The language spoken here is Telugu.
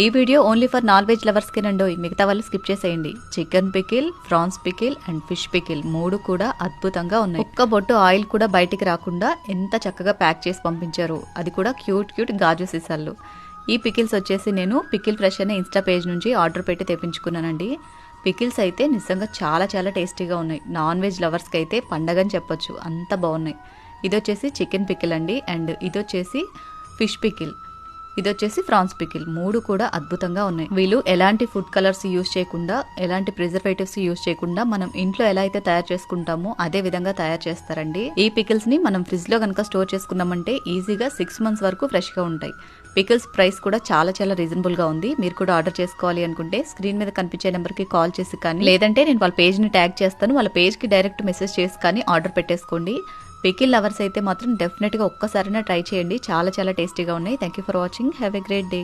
ఈ video only for non veg lovers కినండోయ్, మిగతా వాళ్ళు స్కిప్ చేసేయండి. Chicken pickle, prawns pickle and fish pickle 3 కూడా అద్భుతంగా ఉన్నాయి. ఒక్క బొట్టు ఆయిల్ కూడా బయటికి రాకుండా ఎంత చక్కగా ప్యాక్ చేసి పంపించారు, అది కూడా క్యూట్ గాజు సీసాల్లో. ఈ పికిల్స్ వచ్చేసి నేను పికిల్ ఫ్రెష్ అనే ఇన్స్టా పేజ్ నుంచి ఆర్డర్ పెట్టి తెప్పించుకున్నానండి. పికిల్స్ అయితే నిజంగా చాలా టేస్టీగా ఉన్నాయి. నాన్ వెజ్ లవర్స్కి అయితే పండగని చెప్పొచ్చు, అంత బాగున్నాయి. ఇది వచ్చేసి చికెన్ పికిల్ అండి, అండ్ ఇది వచ్చేసి ఫిష్ పికిల్, ఇది వచ్చేసి ఫ్రాన్స్ పికిల్. 3 కూడా అద్భుతంగా ఉన్నాయి. వీళ్ళు ఎలాంటి ఫుడ్ కలర్స్ యూజ్ చేయకుండా, ఎలాంటి ప్రిజర్వేటివ్స్ యూజ్ చేయకుండా మనం ఇంట్లో ఎలా అయితే తయారు చేసుకుంటామో అదే విధంగా తయారు చేస్తారండి. ఈ పికిల్స్ ని మనం ఫ్రిడ్జ్ లో కనుక స్టోర్ చేసుకున్నామంటే ఈజీగా 6 months వరకు ఫ్రెష్ గా ఉంటాయి. పికిల్స్ ప్రైస్ కూడా చాలా రీజనబుల్ గా ఉంది. మీరు కూడా ఆర్డర్ చేసుకోవాలి అనుకుంటే స్క్రీన్ మీద కనిపించే నెంబర్ కి కాల్ చేసి కానీ, లేదంటే నేను వాళ్ళ పేజ్ ని ట్యాగ్ చేస్తాను, వాళ్ళ పేజ్ కి డైరెక్ట్ మెసేజ్ చేసి కానీ ఆర్డర్ పెట్టేసుకోండి. పికిల్ లవర్స్ అయితే మాత్రం డెఫినెట్గా ఒక్కసారైనా ట్రై చేయండి. చాలా టేస్టీగా ఉన్నాయి. Thank you for watching. Have a great day.